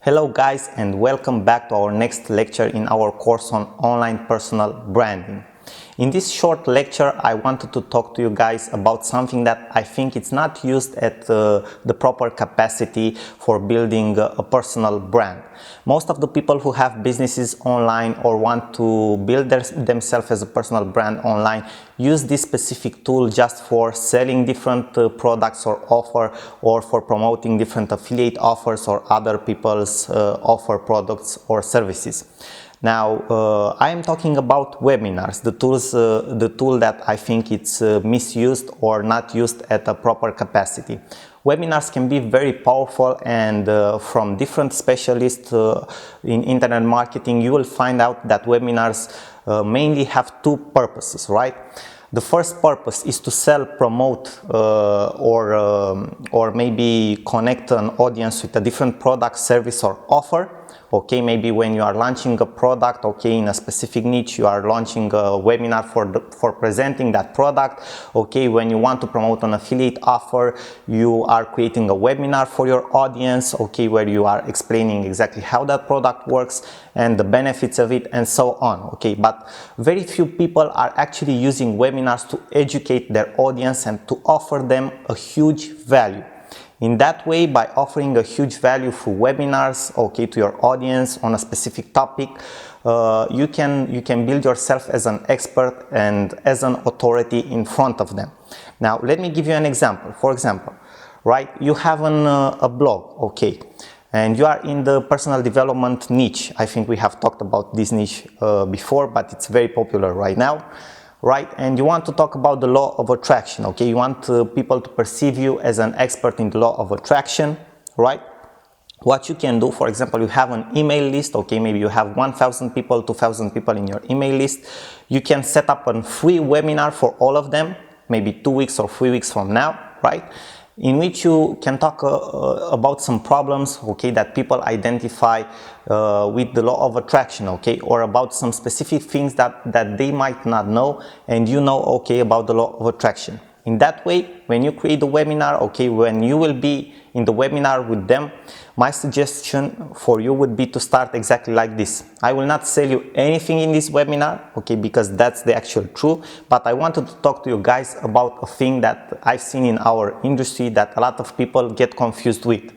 Hello guys, and welcome back to our next lecture in our course on online personal branding. In this short lecture, I wanted to talk to you guys about something that I think it's not used at the proper capacity for building a personal brand. Most of the people who have businesses online or want to build themselves as a personal brand online use this specific tool just for selling different products or offer, or for promoting different affiliate offers or other people's offer products or services. Now, I am talking about webinars, the tool that I think it's misused or not used at a proper capacity. Webinars can be very powerful, and from different specialists in internet marketing, you will find out that webinars mainly have two purposes, right? The first purpose is to sell, promote, or maybe connect an audience with a different product, service, or offer. Okay, maybe when you are launching a product, okay, in a specific niche, you are launching a webinar for presenting that product. Okay, when you want to promote an affiliate offer, you are creating a webinar for your audience, okay, where you are explaining exactly how that product works and the benefits of it and so on. Okay, but very few people are actually using webinars to educate their audience and to offer them a huge value. In that way, by offering a huge value through webinars, okay, to your audience on a specific topic, you can build yourself as an expert and as an authority in front of them. Now, let me give you an example. For example, right, you have a blog, okay, and you are in the personal development niche. I think we have talked about this niche before, but it's very popular right now. Right, and you want to talk about the law of attraction, okay? You want people to perceive you as an expert in the law of attraction, right? What you can do, for example, you have an email list, okay? Maybe you have 1,000 people, 2,000 people in your email list. You can set up a free webinar for all of them, maybe 2 weeks or 3 weeks from now, right? In which you can talk about some problems, okay, that people identify with the law of attraction, okay, or about some specific things that they might not know, and you know, okay, about the law of attraction. In that way, when you create the webinar, okay, when you will be in the webinar with them, my suggestion for you would be to start exactly like this. I will not sell you anything in this webinar, okay, because that's the actual truth, but I wanted to talk to you guys about a thing that I've seen in our industry that a lot of people get confused with.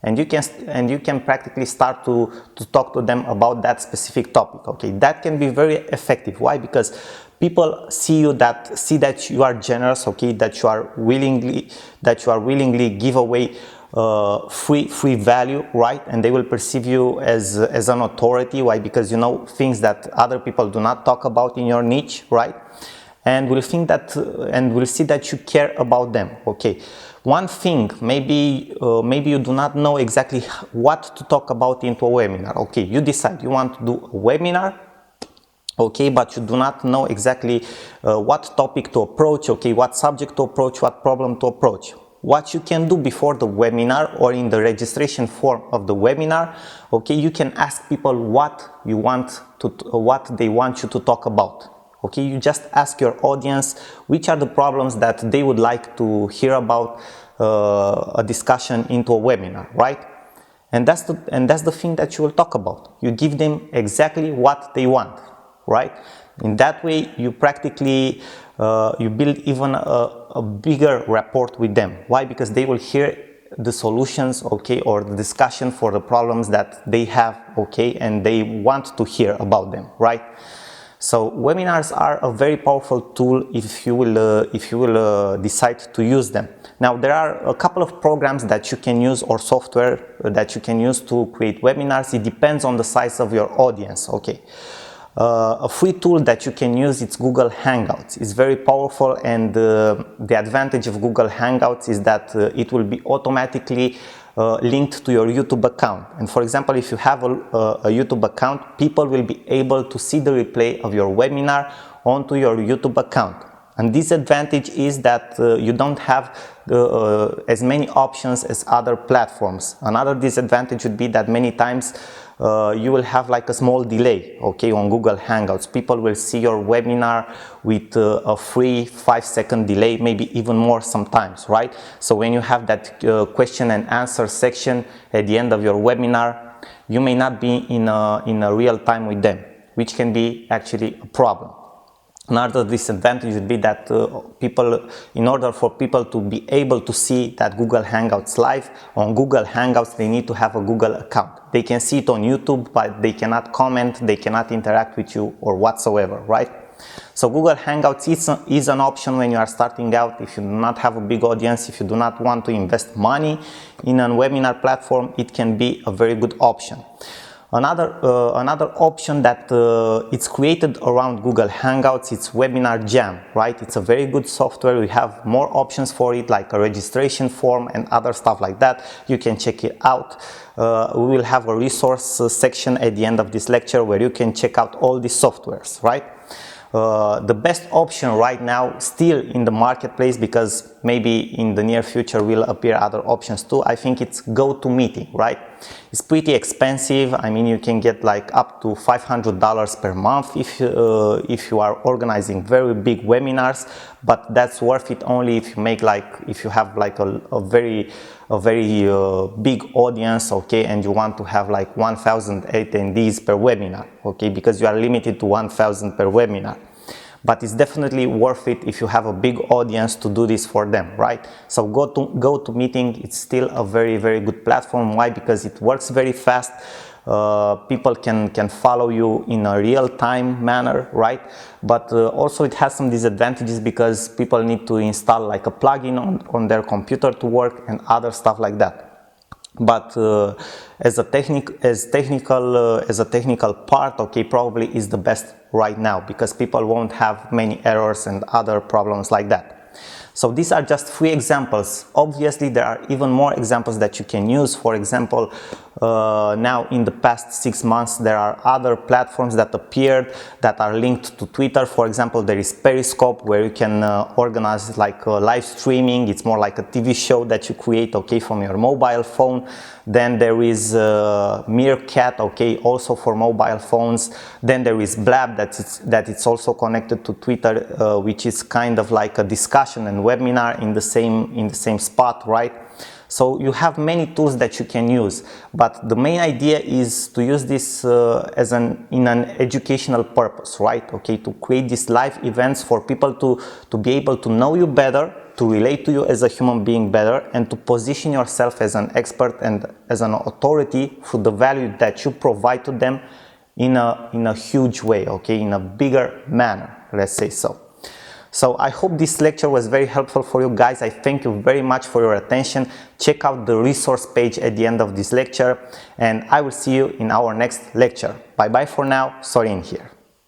And you can practically start to talk to them about that specific topic, okay. That can be very effective. Why? Because people see that you are generous, okay, that you are willingly give away free value, right? And they will perceive you as an authority. Why? Because you know things that other people do not talk about in your niche, right? And we'll think that, and we'll see that you care about them, okay. One thing, maybe you do not know exactly what to talk about into a webinar, okay. You decide you want to do a webinar, okay, but you do not know exactly what topic to approach, okay, what subject to approach, what problem to approach. What you can do before the webinar or in the registration form of the webinar, okay, you can ask people what they want you to talk about. Okay, you just ask your audience which are the problems that they would like to hear about a discussion into a webinar, right? And that's the thing that you will talk about. You give them exactly what they want, right? In that way, you practically you build even a bigger rapport with them. Why? Because they will hear the solutions, okay, or the discussion for the problems that they have, okay, and they want to hear about them, right? So webinars are a very powerful tool if you will decide to use them. Now, there are a couple of programs that you can use, or software that you can use to create webinars. It depends on the size of your audience, okay. A free tool that you can use, it's Google Hangouts. It's very powerful, and the advantage of Google Hangouts is that it will be automatically linked to your YouTube account. And for example, if you have a YouTube account, people will be able to see the replay of your webinar onto your YouTube account. And disadvantage is that you don't have as many options as other platforms. Another disadvantage would be that many times you will have like a small delay, okay, on Google Hangouts. People will see your webinar with a free 5-second delay, maybe even more sometimes, right? So when you have that question and answer section at the end of your webinar, you may not be in a real time with them, which can be actually a problem. Another disadvantage would be that in order for people to be able to see that Google Hangouts live, on Google Hangouts they need to have a Google account. They can see it on YouTube, but they cannot comment, they cannot interact with you or whatsoever, right? So Google Hangouts is an option when you are starting out. If you do not have a big audience, if you do not want to invest money in a webinar platform, it can be a very good option. Another option that it's created around Google Hangouts, it's Webinar Jam, right? It's a very good software. We have more options for it, like a registration form and other stuff like that. You can check it out. We will have a resource section at the end of this lecture where you can check out all these softwares, right? The best option right now still in the marketplace, because maybe in the near future will appear other options too, I think it's GoToMeeting, right? It's pretty expensive. I mean, you can get like up to $500 per month if you are organizing very big webinars, but that's worth it only if you have like a very big audience, okay, and you want to have like 1,000 attendees per webinar, okay, because you are limited to 1,000 per webinar. But it's definitely worth it if you have a big audience to do this for them, right? So GoToMeeting, it's still a very good platform. Why? Because it works very fast. People can follow you in a real-time manner, right? But also it has some disadvantages because people need to install like a plugin on their computer to work and other stuff like that. But as a technical part, okay, probably is the best right now because people won't have many errors and other problems like that. So these are just 3 examples. Obviously there are even more examples that you can use. For example, now in the past 6 months there are other platforms that appeared that are linked to Twitter. For example, there is Periscope, where you can organize like live streaming. It's more like a TV show that you create, okay, from your mobile phone. Then there is Meerkat, okay, also for mobile phones. Then there is Blab, that it's also connected to Twitter, which is kind of like a discussion and webinar in the same spot, right? So you have many tools that you can use, but the main idea is to use this in an educational purpose, right? Okay, to create these live events for people to be able to know you better, to relate to you as a human being better, and to position yourself as an expert and as an authority through the value that you provide to them in a huge way, okay, in a bigger manner, let's say so. So I hope this lecture was very helpful for you guys. I thank you very much for your attention. Check out the resource page at the end of this lecture, and I will see you in our next lecture. Bye bye for now. Sorin here.